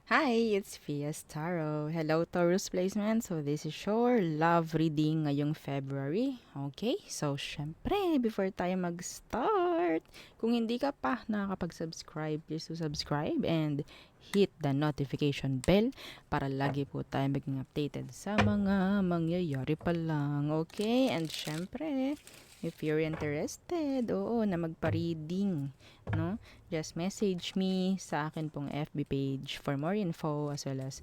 Hi, it's Fias Tarot. Hello, Taurus placement. So, this is your love reading ngayong February. Okay? So, syempre, before tayo mag-start, kung hindi ka pa nakakapag-subscribe, please to subscribe and hit the notification bell para lagi po tayo maging updated sa mga mangyayari pa lang. Okay? And syempre, if you're interested, na magpa-reading, no? Just message me sa akin pong FB page for more info as well as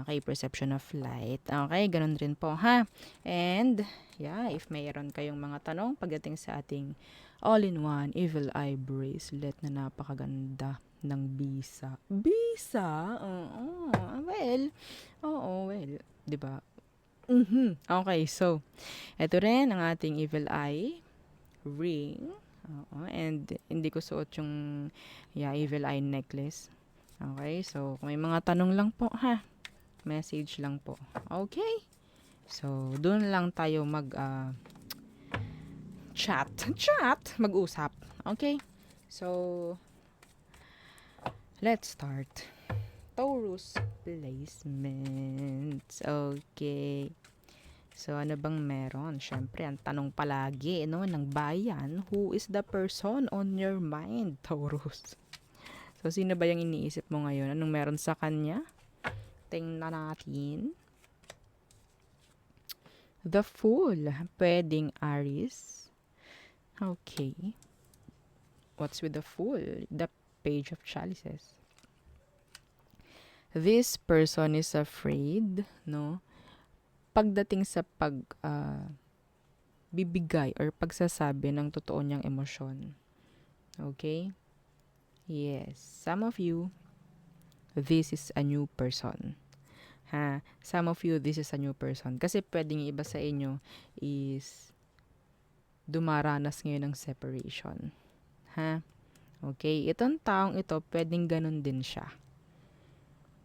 kay Perception of Light. Okay, ganun rin po ha. And yeah, if mayroon kayong mga tanong pagdating sa ating all-in-one Evil Eye Bracelet na napakaganda ng bisa. Bisa? Oo. Well, well, 'di ba? Okay, so ito rin ang ating Evil Eye ring. Oo, and hindi ko suot yung evil eye necklace. Okay, so kung may mga tanong lang po ha, message lang po. Okay? So, doon lang tayo chat. Chat! Mag-usap. Okay? So, let's start. Taurus placements. Okay. So, ano bang meron? Siyempre, ang tanong palagi, ng bayan, who is the person on your mind, Taurus? So, sino ba yung iniisip mo ngayon? Anong meron sa kanya? Tingnan natin. The Fool. Pwedeng Aries. Okay. What's with the Fool? The Page of Chalices. This person is afraid, no? Pagdating sa bibigay or pagsasabi ng totoo niyang emosyon. Okay? Yes. Some of you, this is a new person. Ha? Some of you, this is a new person. Kasi pwedeng iba sa inyo is dumaranas ngayon ng separation. Ha? Okay? Itong taong ito, pwedeng ganun din siya.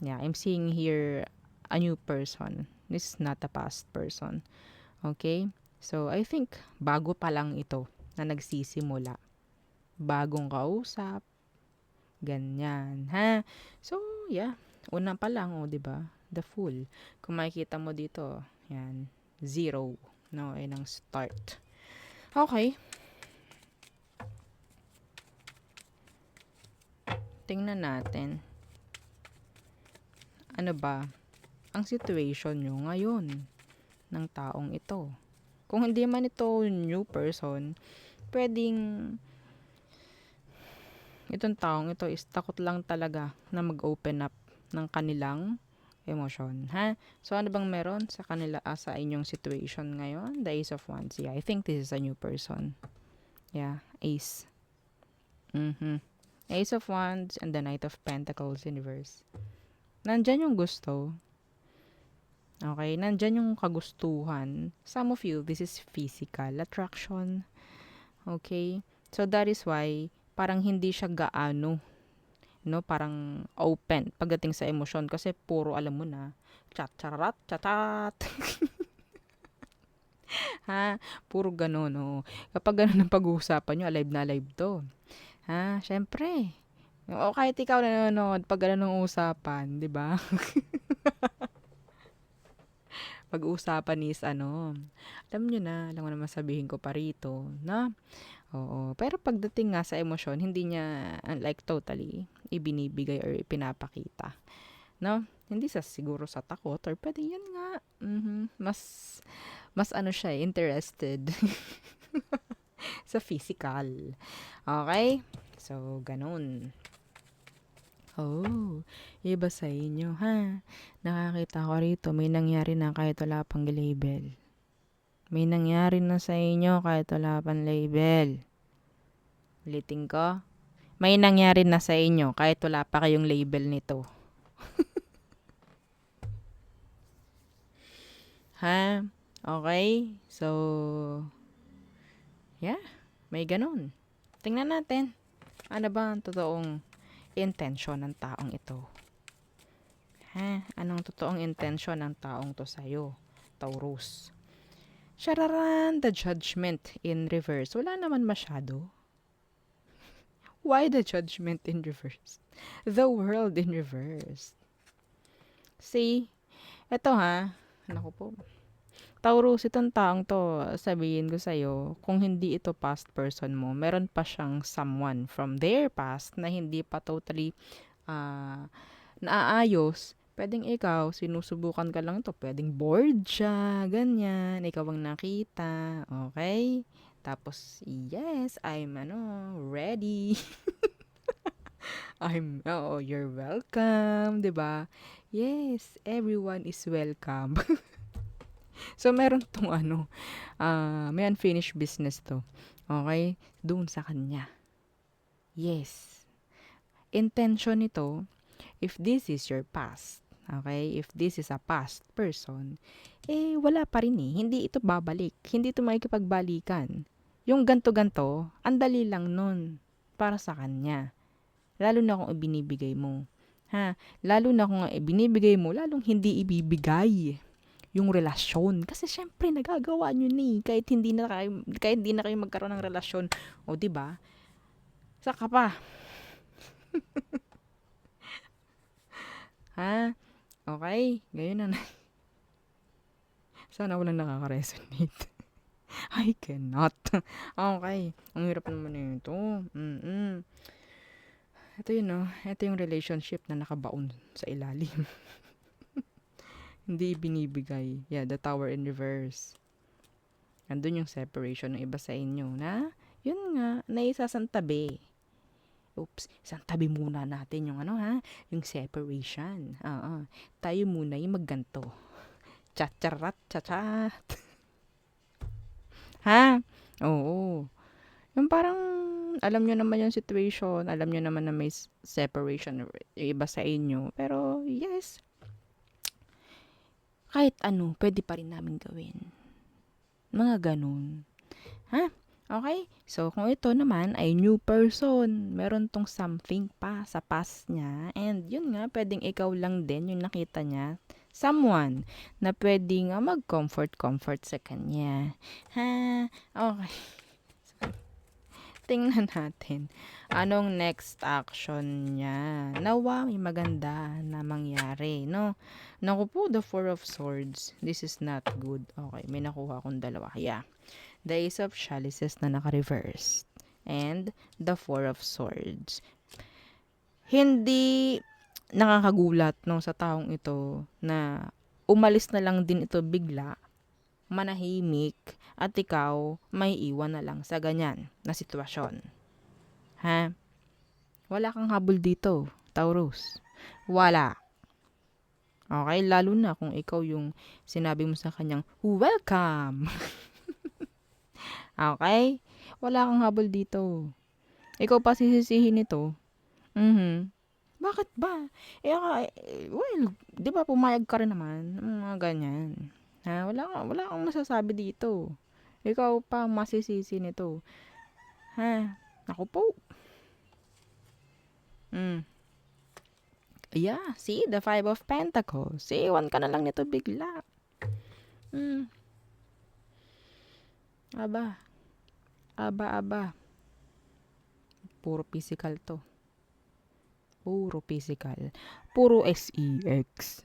Yeah, I'm seeing here a new person. This is not a past person. Okay? So, I think bago pa lang ito na nagsisimula. Bagong kausap. Ganyan. Ha? So, yeah. Una pa lang, 'di ba? The Fool. Kung makikita mo dito, yan, 0. No, ay ng start. Okay. Tingnan natin. Ano ba ang situation nyo ngayon ng taong ito? Kung hindi man ito new person, pwedeng itong taong ito is takot lang talaga na mag-open up ng kanilang emosyon, ha? So, ano bang meron sa kanila, sa inyong situation ngayon? The Ace of Wands. Yeah, I think this is a new person. Yeah, Ace. Ace of Wands and the Knight of Pentacles in reverse. Nandyan yung gusto. Okay, nandyan yung kagustuhan. Some of you, this is physical attraction. Okay? So, that is why, parang hindi siya gaano, no? Parang open pagdating sa emosyon. Kasi puro, alam mo na, chat, charat, chatat. Ha? Puro gano'n, no? Kapag gano'n ang pag-uusapan nyo, alive na alive to. Ha? Syempre. O kahit ikaw nanonood, pag gano'n ang usapan, di ba? Pag-uusapan is alam nyo na, alam mo naman sabihin ko pa rito, na? Oo. Pero pagdating nga sa emosyon, hindi niya, like, totally, ibinibigay or ipinapakita. No? Hindi siguro sa takot, or pwede yan nga. Mas siya, interested sa physical. Okay? So, ganun. Oh, iba sa inyo, ha? Nakakita ko rito, may nangyari na kahit wala pang label. May nangyari na sa inyo kahit wala pang label. Ulitin ko. May nangyari na sa inyo kahit wala pa kayong label nito. Ha? Okay? So, yeah. May ganun. Tingnan natin. Ano ba ang totoong intention ng taong ito? Ha? Anong totoong intention ng taong to sa'yo? Taurus. Shararan, the Judgment in reverse. Wala naman masyado. Why the Judgment in reverse? The World in reverse. See, eto ha, naku po. Taurus, itong taong to, sabihin ko sa'yo, kung hindi ito past person mo, meron pa siyang someone from their past na hindi pa totally ah, naaayos. Pwedeng ikaw, sinusubukan ka lang to. Pwedeng bored siya, ganyan. Ikaw ang nakita, okay? Tapos, yes, I'm ready. You're welcome, 'di ba? Yes, everyone is welcome. So, meron tong may unfinished business to. Okay? Doon sa kanya. Yes. Intention nito, if this is your past, okay? If this is a past person, wala pa rin eh. Hindi ito babalik. Hindi ito makikipagbalikan. Yung ganto-ganto, ang dali lang nun para sa kanya. Lalo na kung ibinibigay mo. Ha? Lalo na kung ibinibigay mo, lalong hindi ibibigay yung relasyon. Kasi syempre nagagawa nyo ni kahit hindi na kayo magkaroon ng relasyon. O di ba? Saka pa. Ha? Okay? Ngayon na. Sana walang nakaka-resonate. I cannot. Okay. Ang hirap naman nito. Ito yun, no? Ito yung relationship na nakabaon sa ilalim. Hindi binibigay. Yeah, the tower in reverse. Andun yung separation ng iba sa inyo na, yun nga, naisasantabi. Oops, santabi muna natin yung yung separation. Tayo muna yung magganto. Chacharat, chachat. Ha? Oo. Yung parang, alam nyo naman yung situation, alam nyo naman na may separation yung iba sa inyo. Pero, yes, kahit ano, pwede pa rin namin gawin. Mga ganun. Ha? Okay? So, kung ito naman ay new person, meron tong something pa sa past niya. And yun nga, pwedeng ikaw lang din yung nakita niya. Someone na pwedeng mag-comfort sa kanya. Ha? Okay. Tingnan natin. Anong next action niya? Nawa, may maganda na mangyari, no? Naku po, the Four of Swords. This is not good. Okay, may nakuha akong dalawa. Yeah. The Ace of Chalices na naka-reverse. And the Four of Swords. Hindi nakakagulat no, sa taong ito na umalis na lang din ito bigla, manahimik, at ikaw may iwan na lang sa ganyan na sitwasyon. Ha? Wala kang habol dito, Taurus. Wala. Okay? Lalo na kung ikaw yung sinabi mo sa kanyang, welcome! Okay? Wala kang habol dito. Ikaw pa sisisihin ito. Bakit ba? Well, di ba pumayag ka rin naman? Mga ganyan. Ha? Wala kang masasabi dito. Ikaw pa masisisi nito. Ha? Ako po. Yeah, see? The Five of Pentacles. Iwan ka na lang nito bigla. Aba. Puro physical to. Puro physical. Puro sex.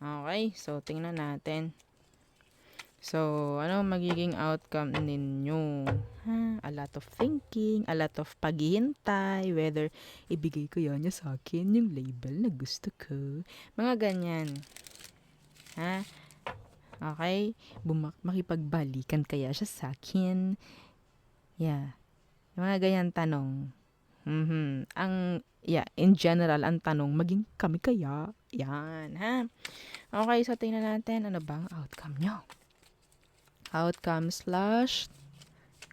Okay. So, tingnan natin. So, ano magiging outcome ninyo? A lot of thinking, a lot of paghihintay, whether ibigay ko yan niya sa akin, yung label na gusto ko. Mga ganyan. Ha? Okay? Makipagbalikan kaya siya sa akin? Yeah. Mga ganyan tanong. In general, ang tanong, maging kami kaya? Yan, ha? Okay, so tingnan natin, ano bang outcome nyo? Outcome /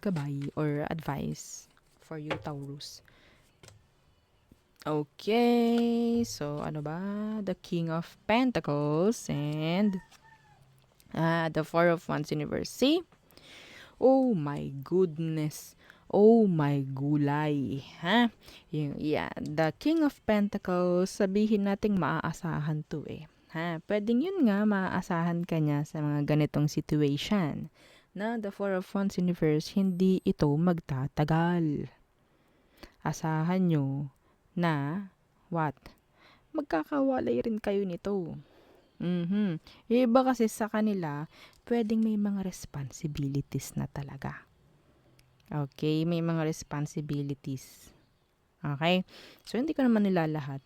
gabay or advice for you, Taurus. Okay, so ano ba? The King of Pentacles and the Four of Wands Universe. See? Oh my goodness. Oh my gulay. Ha? The King of Pentacles, sabihin nating maaasahan to eh. Ha? Pwedeng yun nga, maaasahan ka niya sa mga ganitong situation. Na the Four of Wands Universe, hindi ito magtatagal. Asahan nyo na, what? Magkakawalay rin kayo nito. Mhm. Yung iba kasi sa kanila, pwedeng may mga responsibilities na talaga. Okay, may mga responsibilities. Okay? So, hindi ko naman nila lahat.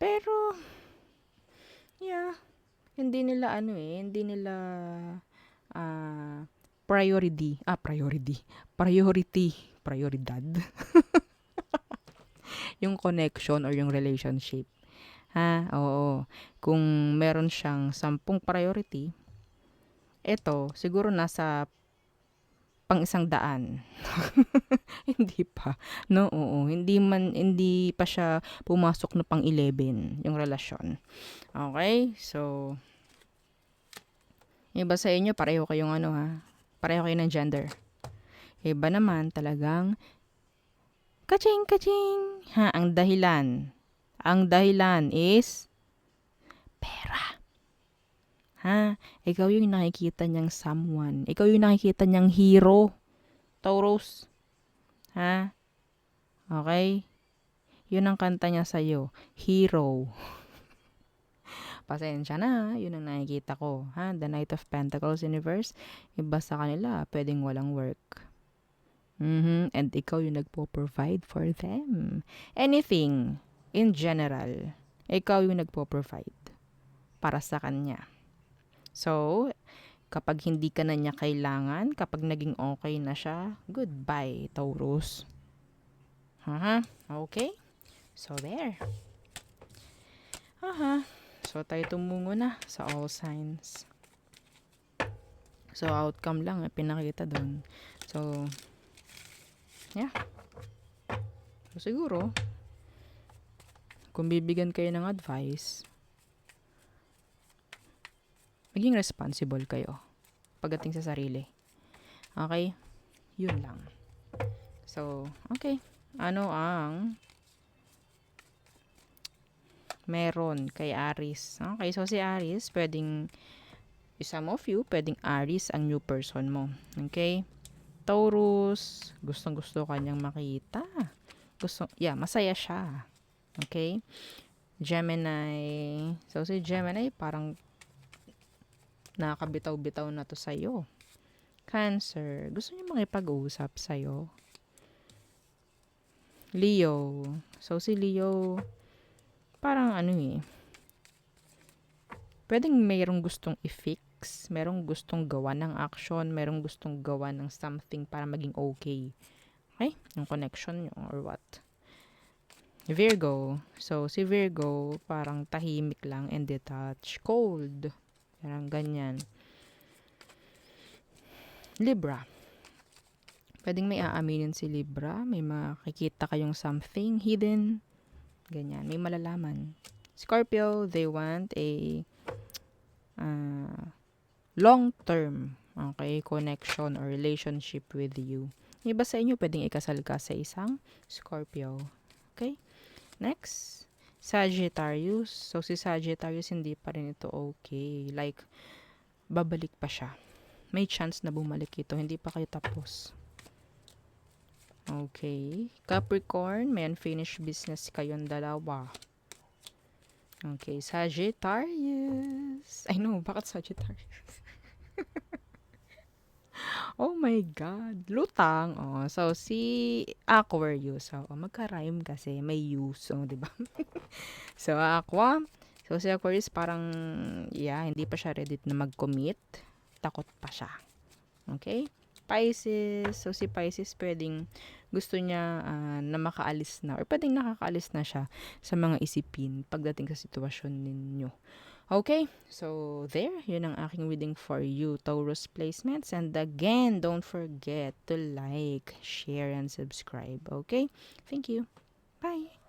Pero, yeah, hindi nila hindi nila ah, priority, prioridad, yung connection or yung relationship. Ha? Oo. Kung meron siyang 10 priority, eto, siguro nasa pang 100. Hindi pa. No, oo. Hindi pa siya pumasok na pang 11, yung relasyon. Okay? So, yung iba sa inyo, pareho kayong pareho kayo ng gender. Iba naman, talagang, kaching, kaching. Ha, ang dahilan. Ang dahilan is, pera. Ha? Ikaw yung nakikita niyang someone. Ikaw yung nakikita niyang hero. Taurus. Ha? Okay? Yun ang kanta niya sa'yo. Hero. Pasensya na, yun ang nakikita ko. Ha? The Knight of Pentacles universe. Iba sa kanila, pwedeng walang work. And ikaw yung nagpo-provide for them. Anything, in general, ikaw yung nagpo-provide para sa kanya. So, kapag hindi ka na niya kailangan, kapag naging okay na siya, goodbye, Taurus. Okay? So, there. So, tayo tumungo na sa all signs. So, outcome lang pinakita doon. So, yeah. So, siguro, kung bibigyan kayo ng advice, maging responsible kayo pagdating sa sarili. Okay? Yun lang. So, okay. Ano ang meron kay Aries? Okay, so si Aries, pwedeng, some of you, pwedeng Aries ang new person mo. Okay? Taurus, gustong-gusto kanyang makita. Masaya siya. Okay? Gemini. So, si Gemini, parang nakakabitaw-bitaw na to sa'yo. Cancer, gusto niya makipag-usap sa'yo. Leo. So, si Leo, parang pwedeng mayroong gustong i-fix, mayroong gustong gawa ng action, mayroong gustong gawa ng something para maging okay. Okay? Yung connection nyo or what. Virgo. So, si Virgo, parang tahimik lang and detached. Cold. Parang ganyan. Libra. Pwedeng may aaminin si Libra. May makikita kayong something hidden. Ganyan. May malalaman. Scorpio, they want a long-term connection or relationship with you. Iba sa inyo, pwedeng ikasal ka sa isang Scorpio. Okay? Next, Sagittarius. So, si Sagittarius, hindi pa rin ito okay. Like, babalik pa siya. May chance na bumalik ito. Hindi pa kayo tapos. Okay. Capricorn, may unfinished business kayong dalawa. Okay. Sagittarius. I know, bakit Sagittarius? Oh my God. Lutang. Oh, so, si Aquarius. So, magka-rhyme kasi. May use. Oh, diba? So, Aqua. So, si Aquarius parang, hindi pa siya ready na mag-commit. Takot pa siya. Okay? Pisces. So, si Pisces pwedeng gusto niya na makaalis na or pwedeng nakakaalis na siya sa mga isipin pagdating sa sitwasyon ninyo. Okay? So, there. Yun ang aking reading for you, Taurus placements. And again, don't forget to like, share, and subscribe. Okay? Thank you. Bye!